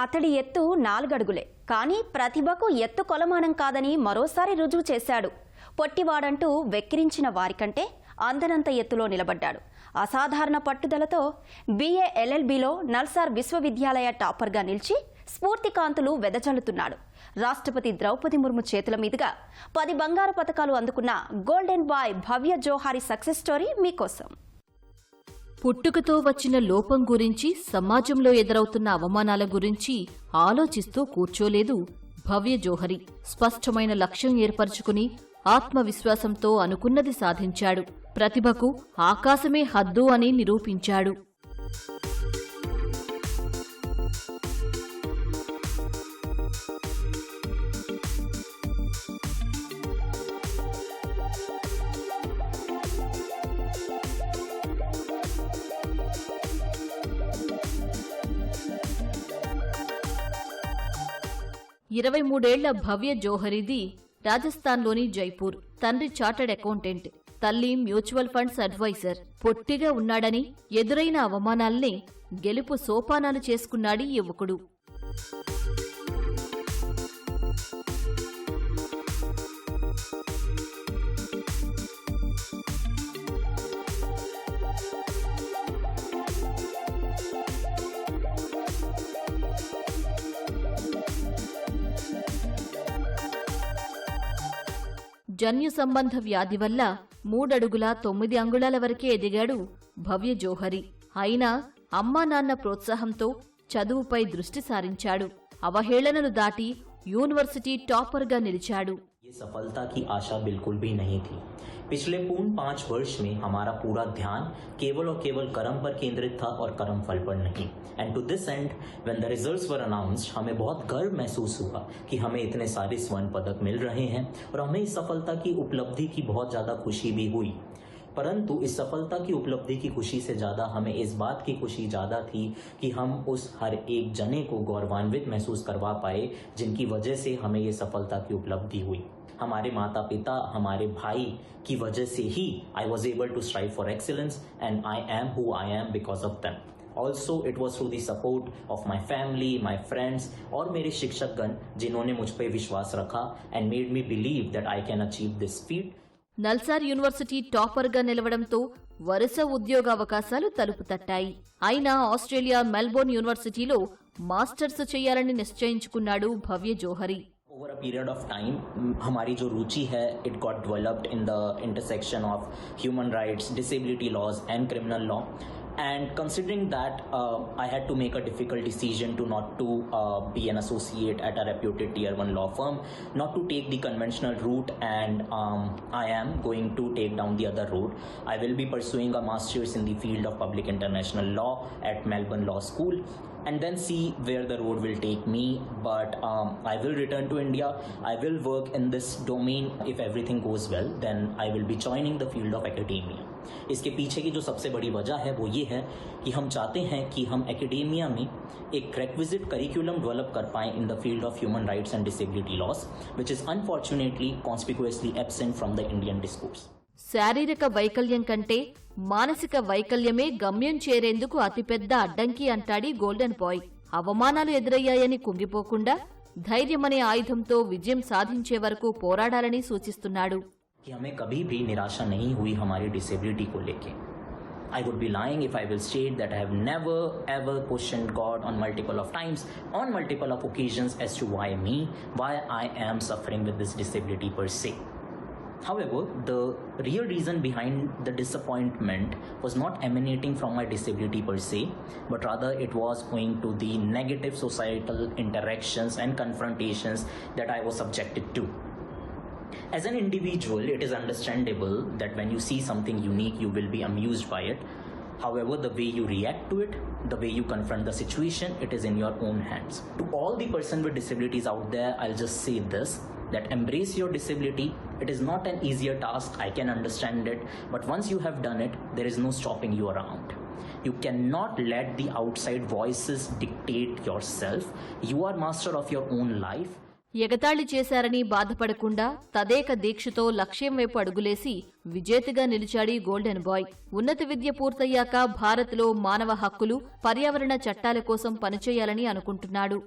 అతడి ఎత్తు 4 అడుగులే. కానీ ప్రతిభకు ఎత్తు కొలమానం కాదని మరోసారి రుజువు చేశాడు. పొట్టివాడంటూ వెక్కిరించిన వారికంటే అందనంత ఎత్తులో నిలబడ్డాడు. అసాధారణ పట్టుదలతో BA LLBలో నల్సార్ విశ్వవిద్యాలయ టాపర్గా నిలిచి స్ఫూర్తి కాంతులు వెదజల్లుతున్నాడు. రాష్ట్రపతి ద్రౌపది ముర్ము చేతుల మీదుగా 10 బంగారు పతకాలు అందుకున్న గోల్డెన్ బాయ్ భవ్య జోహారి సక్సెస్ స్టోరీ మీకోసం. పుట్టుకతో వచ్చిన లోపం గురించి, సమాజంలో ఎదురవుతున్న అవమానాల గురించి ఆలోచిస్తూ కూర్చోలేదు భవ్య జోహరి. స్పష్టమైన లక్ష్యం ఏర్పరచుకుని ఆత్మవిశ్వాసంతో అనుకున్నది సాధించాడు. ప్రతిభకు ఆకాశమే హద్దు అని నిరూపించాడు. ఇరవై 23 భవ్య జోహరిది రాజస్థాన్లోని జైపూర్. తండ్రి చార్టర్డ్ అకౌంటెంట్, తల్లి మ్యూచువల్ ఫండ్స్ అడ్వైజర్. పొట్టిగా ఉన్నాడని ఎదురైన అవమానాల్ని గెలుపు సోపానాలు చేసుకున్నాడీ యువకుడు. జన్యు సంబంధ వ్యాధి వల్ల 3 అడుగుల 9 అంగుళాల వరకే ఎదిగాడు భవ్య జోహరి. అయినా అమ్మా నాన్న ప్రోత్సాహంతో చదువుపై దృష్టి సారించాడు. అవహేళనలు దాటి యూనివర్సిటీ టాపర్గా నిలిచాడు. ये सफलता की आशा बिल्कुल भी नहीं थी। पिछले पूर्ण 5 वर्ष में हमारा पूरा ध्यान केवल और केवल कर्म पर केंद्रित था और कर्म फल पर नहीं। And to this and when the results were announced, हमें बहुत गर्व महसूस हुआ कि हमें इतने सारे स्वर्ण पदक मिल रहे हैं और हमें इस सफलता की उपलब्धि की बहुत ज़्यादा खुशी भी हुई। परंतु इस सफलता की उपलब्धि की खुशी से ज़्यादा हमें इस बात की खुशी ज़्यादा थी कि हम उस हर एक जने को गौरवान्वित महसूस करवा पाए जिनकी वजह से हमें ये सफलता की उपलब्धि हुई। हमारे माता पिता, हमारे भाई की वजह से ही I was able to strive for excellence and I am who I am because of them. Also it was through the support of my family, my friends और मेरे शिक्षकगण जिन्होंने मुझ पर विश्वास रखा and made me believe that I can achieve this feat. NALSAR university టాపర్గా నిలవడంతో వరుస ఉద్యోగ అవకాశాలు తలుపు తట్టాయి. అయినా ఆస్ట్రేలియా మెల్బోర్న్ యూనివర్సిటీలో మాస్టర్స్ చేయాలని నిశ్చయించుకున్నాడు భవ్య Johari. Over a period of time, हमारी जो रुचि है, it got developed in the intersection of human rights, disability laws and criminal law. And considering that I had to make a difficult decision to not to be an associate at a reputed tier 1 law firm, not to take the conventional route, and I am going to take down the other route. I will be pursuing a master's in the field of public international law at Melbourne Law School and then see where the road will take me. But I will return to India. I will work in this domain. If everything goes well, then I will be joining the field of academia. इसके पीछे की जो सबसे बड़ी वजह है वो ये है कि हम चाहते हैं कि हम एकेडेमिया में एक रेक्विजिट करिकुलम डेवलप कर पाएं in the field of human rights and disability laws, which is unfortunately conspicuously absent from the Indian discourse. శారీరక వైకల్యం కంటే మానసిక వైకల్యమే గమ్యం చేరేందుకు అతిపెద్ద అడ్డంకి అంటాడి గోల్డెన్ బాయ్. అవమానాలు ఎదురయ్యాయని కుంగిపోకుండా ధైర్యమనే ఆయుధంతో విజయం సాధించే వరకు పోరాడాలని సూచిస్తున్నాడు. कि हमें कभी भी निराशा नहीं हुई हमारी डिसेबिलिटी को लेके. I would be lying if I will state that I have never ever questioned God on multiple of times, on multiple of occasions as to why me, why I am suffering with this disability per se. However, the real reason behind the disappointment was not emanating from my disability per se, but rather it was owing to the negative societal interactions and confrontations that I was subjected to. As an individual, it is understandable that when you see something unique, you will be amused by it. However, the way you react to it, the way you confront the situation, it is in your own hands. To all the person with disabilities out there, I'll just say this, that embrace your disability. It is not an easier task, I can understand it, but once you have done it, there is no stopping you around. You cannot let the outside voices dictate yourself. You are master of your own life. ఎగతాళి చేశారని బాధపడకుండా తదేక దీక్షతో లక్ష్యం వైపు అడుగులేసి విజేతగా నిలిచాడీ golden bye. ఉన్నత విద్య పూర్తయ్యాక భారత్లో మానవ హక్కులు, పర్యావరణ చట్టాల కోసం పనిచేయాలని అనుకుంటున్నాడు.